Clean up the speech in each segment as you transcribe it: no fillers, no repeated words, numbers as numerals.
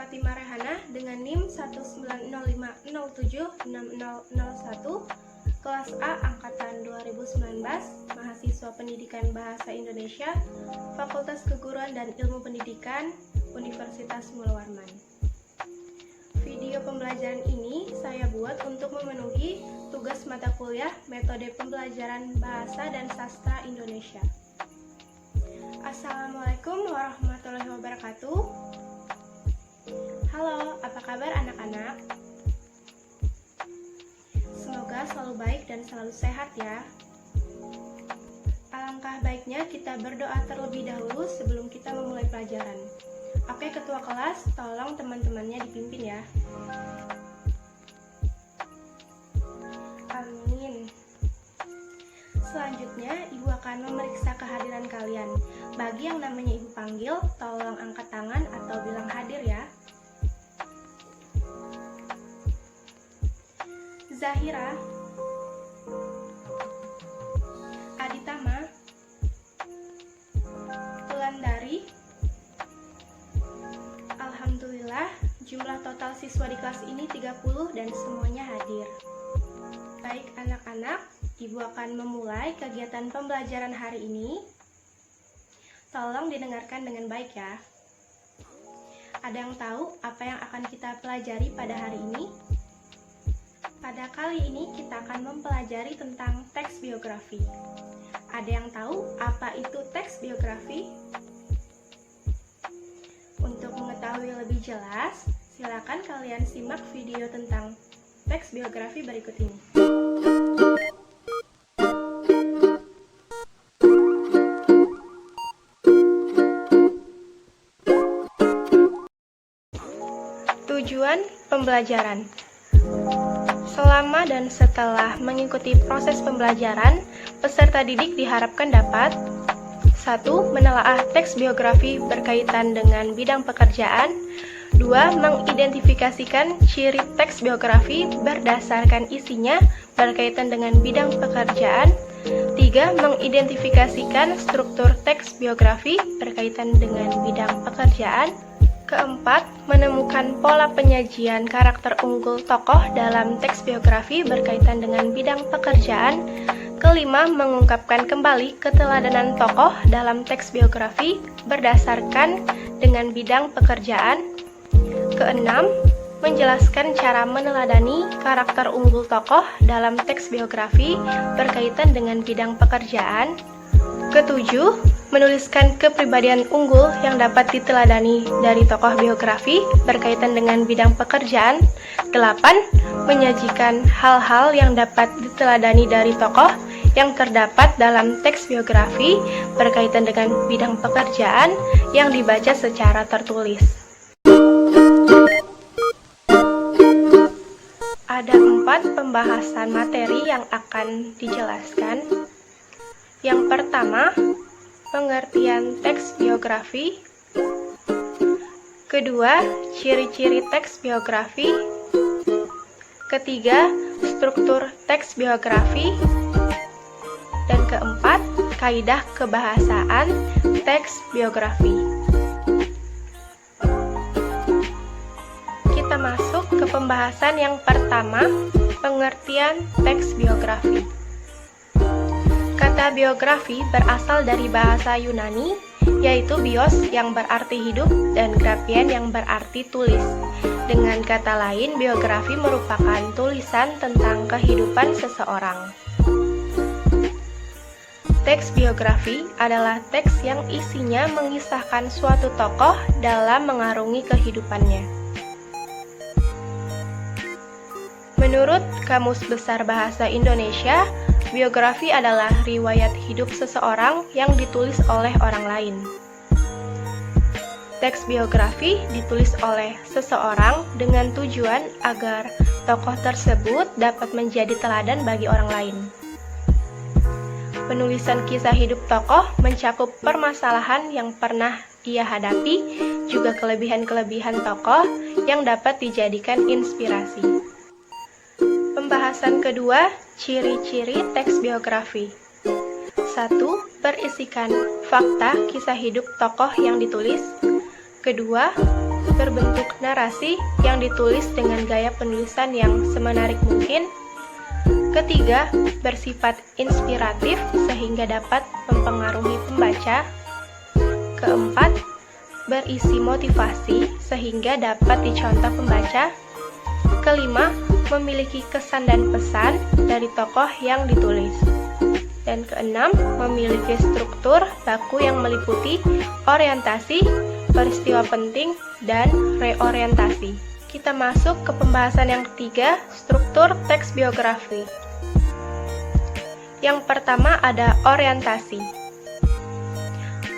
Fatimah Rehana dengan NIM 19050760001, kelas A angkatan 2019, mahasiswa Pendidikan Bahasa Indonesia, Fakultas Keguruan dan Ilmu Pendidikan, Universitas Mula Warman. Video pembelajaran ini saya buat untuk memenuhi tugas mata kuliah Metode Pembelajaran Bahasa dan Sastra Indonesia. Assalamualaikum warahmatullahi wabarakatuh. Halo, apa kabar anak-anak? Semoga selalu baik dan selalu sehat ya. Alangkah baiknya kita berdoa terlebih dahulu sebelum kita memulai pelajaran. Oke, ketua kelas, tolong teman-temannya dipimpin ya. Amin. Selanjutnya, Ibu akan memeriksa kehadiran kalian. Bagi yang namanya Ibu panggil, tolong angkat tangan atau bilang hadir ya. Zahira, Aditama, Tulandari. Alhamdulillah, jumlah total siswa di kelas ini 30 dan semuanya hadir. Baik anak-anak, Ibu akan memulai kegiatan pembelajaran hari ini. Tolong didengarkan dengan baik ya. Ada yang tahu apa yang akan kita pelajari pada hari ini? Pada kali ini kita akan mempelajari tentang teks biografi. Ada yang tahu apa itu teks biografi? Untuk mengetahui lebih jelas, silakan kalian simak video tentang teks biografi berikut ini. Tujuan pembelajaran. Selama dan setelah mengikuti proses pembelajaran, peserta didik diharapkan dapat 1. Menelaah teks biografi berkaitan dengan bidang pekerjaan. 2. Mengidentifikasikan ciri teks biografi berdasarkan isinya berkaitan dengan bidang pekerjaan. 3. Mengidentifikasikan struktur teks biografi berkaitan dengan bidang pekerjaan. Keempat, menemukan pola penyajian karakter unggul tokoh dalam teks biografi berkaitan dengan bidang pekerjaan. Kelima, mengungkapkan kembali keteladanan tokoh dalam teks biografi berdasarkan dengan bidang pekerjaan. Keenam, menjelaskan cara meneladani karakter unggul tokoh dalam teks biografi berkaitan dengan bidang pekerjaan. Ketujuh, menuliskan kepribadian unggul yang dapat diteladani dari tokoh biografi berkaitan dengan bidang pekerjaan. 8. Menyajikan hal-hal yang dapat diteladani dari tokoh yang terdapat dalam teks biografi berkaitan dengan bidang pekerjaan yang dibaca secara tertulis. Ada 4 pembahasan materi yang akan dijelaskan. Yang pertama, pengertian teks biografi. Kedua, ciri-ciri teks biografi. Ketiga, struktur teks biografi. Dan keempat, kaidah kebahasaan teks biografi. Kita masuk ke pembahasan yang pertama, pengertian teks biografi. Kata biografi berasal dari bahasa Yunani, yaitu bios yang berarti hidup dan grafien yang berarti tulis. Dengan kata lain, biografi merupakan tulisan tentang kehidupan seseorang. Teks biografi adalah teks yang isinya mengisahkan suatu tokoh dalam mengarungi kehidupannya. Menurut Kamus Besar Bahasa Indonesia, biografi adalah riwayat hidup seseorang yang ditulis oleh orang lain. Teks biografi ditulis oleh seseorang dengan tujuan agar tokoh tersebut dapat menjadi teladan bagi orang lain. Penulisan kisah hidup tokoh mencakup permasalahan yang pernah ia hadapi, juga kelebihan-kelebihan tokoh yang dapat dijadikan inspirasi. Pembahasan kedua, ciri-ciri teks biografi. 1. Berisikan fakta kisah hidup tokoh yang ditulis. Kedua, berbentuk narasi yang ditulis dengan gaya penulisan yang semenarik mungkin. Ketiga, bersifat inspiratif sehingga dapat mempengaruhi pembaca. Keempat, berisi motivasi sehingga dapat dicontoh pembaca. Kelima, memiliki kesan dan pesan dari tokoh yang ditulis. Dan keenam, memiliki struktur baku yang meliputi orientasi, peristiwa penting, dan reorientasi. Kita masuk ke pembahasan yang ketiga, struktur teks biografi. Yang pertama ada orientasi.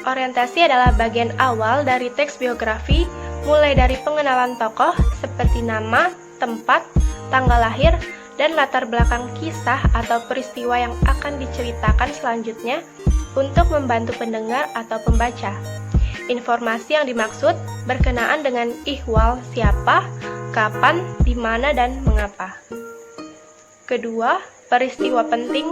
Orientasi adalah bagian awal dari teks biografi, mulai dari pengenalan tokoh seperti nama, tempat, tanggal lahir, dan latar belakang kisah atau peristiwa yang akan diceritakan selanjutnya untuk membantu pendengar atau pembaca. Informasi yang dimaksud berkenaan dengan ihwal siapa, kapan, di mana, dan mengapa. Kedua, peristiwa penting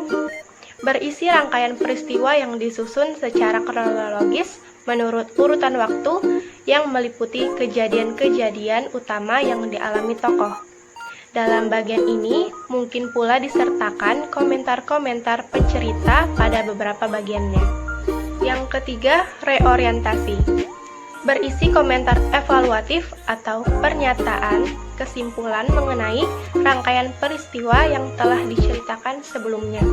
berisi rangkaian peristiwa yang disusun secara kronologis menurut urutan waktu yang meliputi kejadian-kejadian utama yang dialami tokoh. Dalam bagian ini, mungkin pula disertakan komentar-komentar pencerita pada beberapa bagiannya. Yang ketiga, reorientasi. Berisi komentar evaluatif atau pernyataan, kesimpulan mengenai rangkaian peristiwa yang telah diceritakan sebelumnya.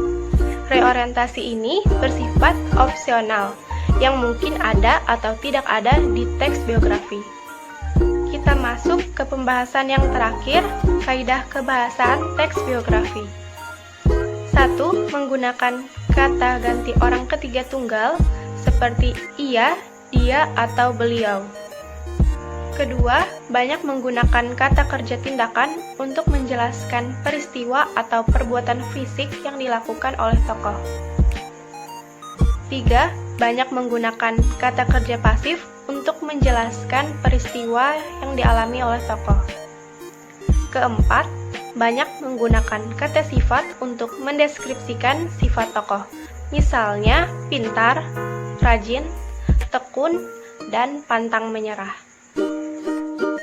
Reorientasi ini bersifat opsional, yang mungkin ada atau tidak ada di teks biografi. Kita masuk ke pembahasan yang terakhir, kaidah kebahasaan teks biografi. 1. Menggunakan kata ganti orang ketiga tunggal seperti ia, dia, atau beliau. Kedua, banyak menggunakan kata kerja tindakan untuk menjelaskan peristiwa atau perbuatan fisik yang dilakukan oleh tokoh. 3. Banyak menggunakan kata kerja pasif untuk menjelaskan peristiwa yang dialami oleh tokoh. Keempat, banyak menggunakan kata sifat untuk mendeskripsikan sifat tokoh, misalnya pintar, rajin, tekun, dan pantang menyerah.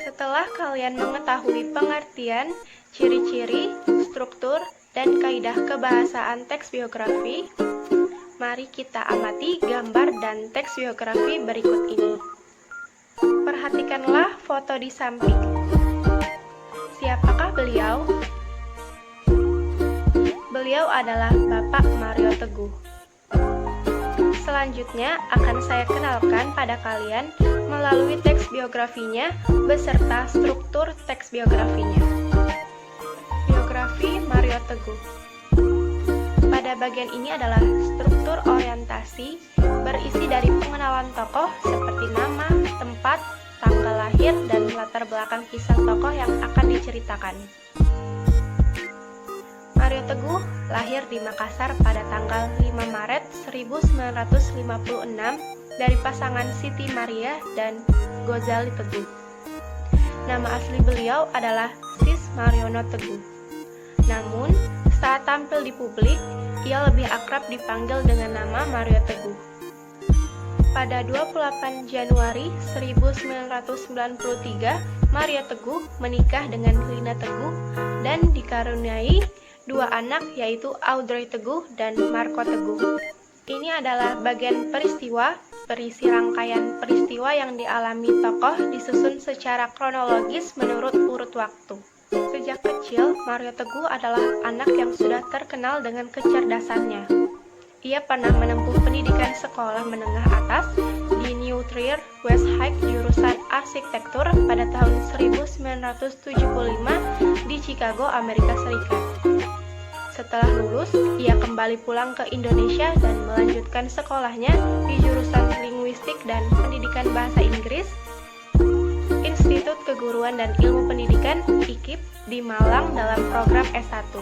Setelah kalian mengetahui pengertian, ciri-ciri, struktur, dan kaidah kebahasaan teks biografi, mari kita amati gambar dan teks biografi berikut ini. Perhatikanlah foto di samping. Siapakah beliau? Beliau adalah Bapak Mario Teguh. Selanjutnya akan saya kenalkan pada kalian melalui teks biografinya beserta struktur teks biografinya. Biografi Mario Teguh. Pada bagian ini adalah struktur orientasi, berisi dari pengenalan tokoh seperti nama, tempat, tanggal lahir, dan latar belakang kisah tokoh yang akan diceritakan. Mario Teguh lahir di Makassar pada tanggal 5 Maret 1956 dari pasangan Siti Maria dan Gozali Teguh. Nama asli beliau adalah Sis Mariono Teguh. Namun, saat tampil di publik, ia lebih akrab dipanggil dengan nama Mario Teguh. Pada 28 Januari 1993, Mario Teguh menikah dengan Lina Teguh dan dikaruniai dua anak, yaitu Audrey Teguh dan Marco Teguh. Ini adalah bagian peristiwa, berisi rangkaian peristiwa yang dialami tokoh disusun secara kronologis menurut urut waktu. Sejak kecil, Mario Teguh adalah anak yang sudah terkenal dengan kecerdasannya. Ia pernah menempuh pendidikan sekolah menengah atas di New Trier, West High jurusan arsitektur pada tahun 1975 di Chicago, Amerika Serikat. Setelah lulus, ia kembali pulang ke Indonesia dan melanjutkan sekolahnya di jurusan Linguistik dan Pendidikan Bahasa Inggris, Institut Keguruan dan Ilmu Pendidikan (IKIP) di Malang dalam program S1.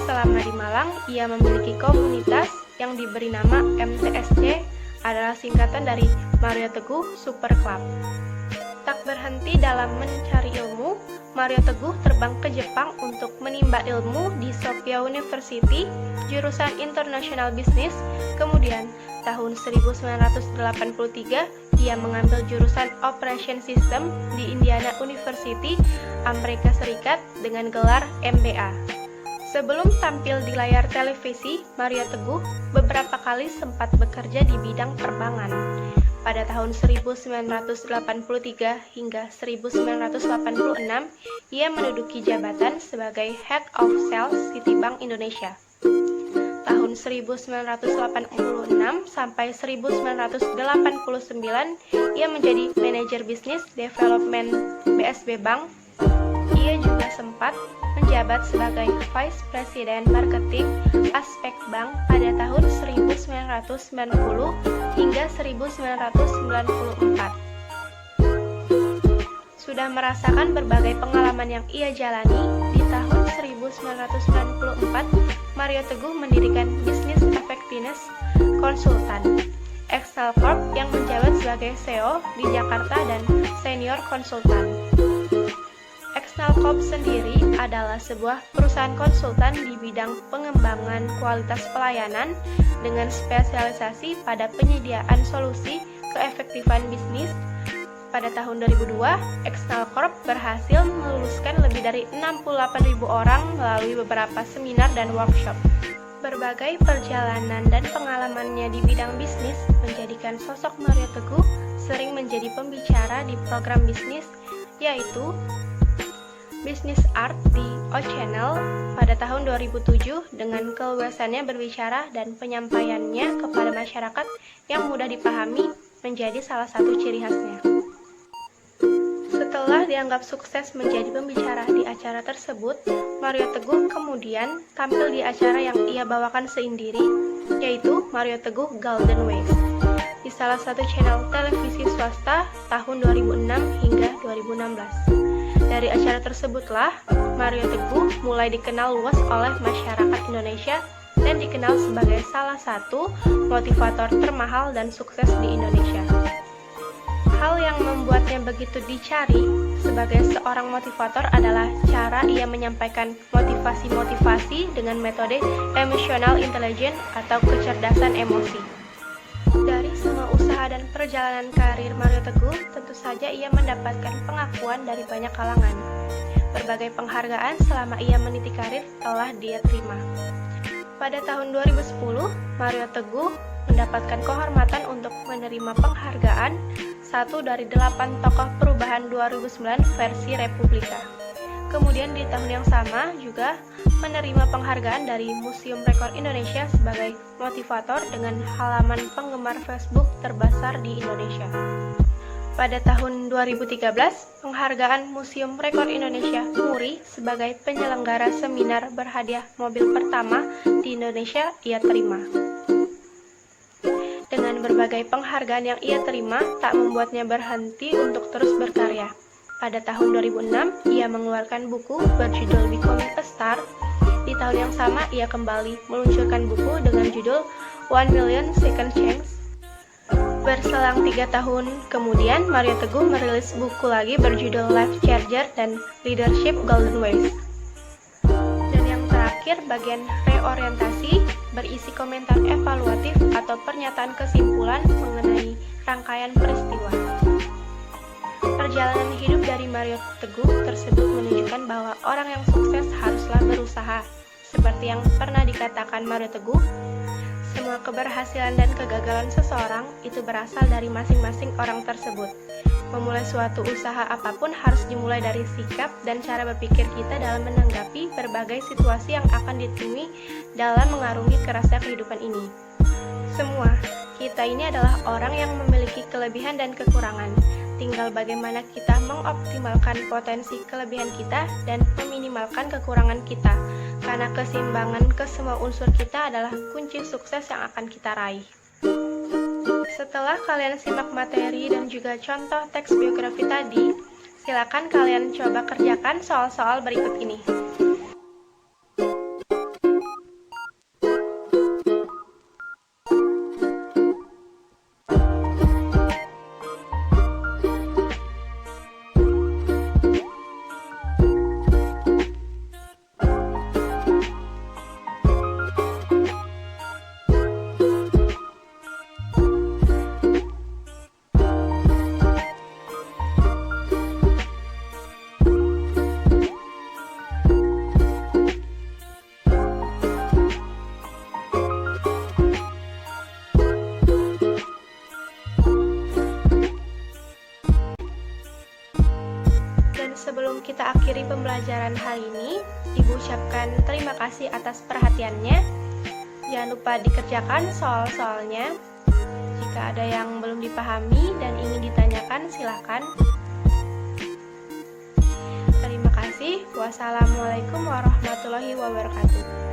Selama di Malang, ia memiliki komunitas yang diberi nama MTSC, adalah singkatan dari Mario Teguh Super Club. Tak berhenti dalam mencari ilmu, Mario Teguh terbang ke Jepang untuk menimba ilmu di Sophia University, jurusan International Business. Kemudian, tahun 1983, ia mengambil jurusan Operation System di Indiana University, Amerika Serikat dengan gelar MBA. Sebelum tampil di layar televisi, Mario Teguh beberapa kali sempat bekerja di bidang perbankan. Pada tahun 1983 hingga 1986, ia menduduki jabatan sebagai Head of Sales Citibank Indonesia. Tahun 1986 sampai 1989, ia menjadi Manajer Business Development BSB Bank. Ia juga sempat menjabat sebagai Vice President Marketing Aspek Bank pada tahun 1990 hingga 1994. Sudah merasakan berbagai pengalaman yang ia jalani, di tahun 1994, Mario Teguh mendirikan Business Effectiveness Consultant, Excel Corp yang menjabat sebagai CEO di Jakarta dan Senior Consultant. Excel Corp sendiri adalah sebuah perusahaan konsultan di bidang pengembangan kualitas pelayanan dengan spesialisasi pada penyediaan solusi keefektifan bisnis. Pada tahun 2002, Excel Corp berhasil meluluskan lebih dari 68.000 orang melalui beberapa seminar dan workshop. Berbagai perjalanan dan pengalamannya di bidang bisnis menjadikan sosok Mario Teguh sering menjadi pembicara di program bisnis, yaitu Business Art di O-Channel pada tahun 2007 dengan keleluasannya berbicara dan penyampaiannya kepada masyarakat yang mudah dipahami menjadi salah satu ciri khasnya. Setelah dianggap sukses menjadi pembicara di acara tersebut, Mario Teguh kemudian tampil di acara yang ia bawakan sendiri, yaitu Mario Teguh Golden Ways, di salah satu channel televisi swasta tahun 2006 hingga 2016. Dari acara tersebutlah, Mario Teguh mulai dikenal luas oleh masyarakat Indonesia dan dikenal sebagai salah satu motivator termahal dan sukses di Indonesia. Hal yang membuatnya begitu dicari sebagai seorang motivator adalah cara ia menyampaikan motivasi-motivasi dengan metode emotional intelligence atau kecerdasan emosi. Dari semua usaha dan perjalanan karir Mario Teguh, tentu saja ia mendapatkan pengakuan dari banyak kalangan. Berbagai penghargaan selama ia meniti karir telah dia terima. Pada tahun 2010, Mario Teguh mendapatkan kehormatan untuk menerima penghargaan 1 dari 8 tokoh perubahan 2009 versi Republika. Kemudian di tahun yang sama juga menerima penghargaan dari Museum Rekor Indonesia sebagai motivator dengan halaman penggemar Facebook terbesar di Indonesia. Pada tahun 2013, penghargaan Museum Rekor Indonesia MURI sebagai penyelenggara seminar berhadiah mobil pertama di Indonesia ia terima. Dengan berbagai penghargaan yang ia terima, tak membuatnya berhenti untuk terus berkarya. Pada tahun 2006, ia mengeluarkan buku berjudul Becoming a Star. Di tahun yang sama, ia kembali meluncurkan buku dengan judul 1 Million Second Chance. Berselang 3 tahun kemudian, Mario Teguh merilis buku lagi berjudul Life Changer dan Leadership Golden Ways. Dan yang terakhir, bagian reorientasi berisi komentar evaluatif atau pernyataan kesimpulan mengenai rangkaian peristiwa. Perjalanan hidup dari Mario Teguh tersebut menunjukkan bahwa orang yang sukses haruslah berusaha. Seperti yang pernah dikatakan Mario Teguh, semua keberhasilan dan kegagalan seseorang itu berasal dari masing-masing orang tersebut. Memulai suatu usaha apapun harus dimulai dari sikap dan cara berpikir kita dalam menanggapi berbagai situasi yang akan ditemui dalam mengarungi kerasnya kehidupan ini. Semua, kita ini adalah orang yang memiliki kelebihan dan kekurangan. Tinggal bagaimana kita mengoptimalkan potensi kelebihan kita dan meminimalkan kekurangan kita. Karena keseimbangan kesemua unsur kita adalah kunci sukses yang akan kita raih. Setelah kalian simak materi dan juga contoh teks biografi tadi, silakan kalian coba kerjakan soal-soal berikut ini. Sebelum kita akhiri pembelajaran hari ini, Ibu ucapkan terima kasih atas perhatiannya. Jangan lupa dikerjakan soal-soalnya. Jika ada yang belum dipahami dan ingin ditanyakan, silakan. Terima kasih. Wassalamualaikum warahmatullahi wabarakatuh.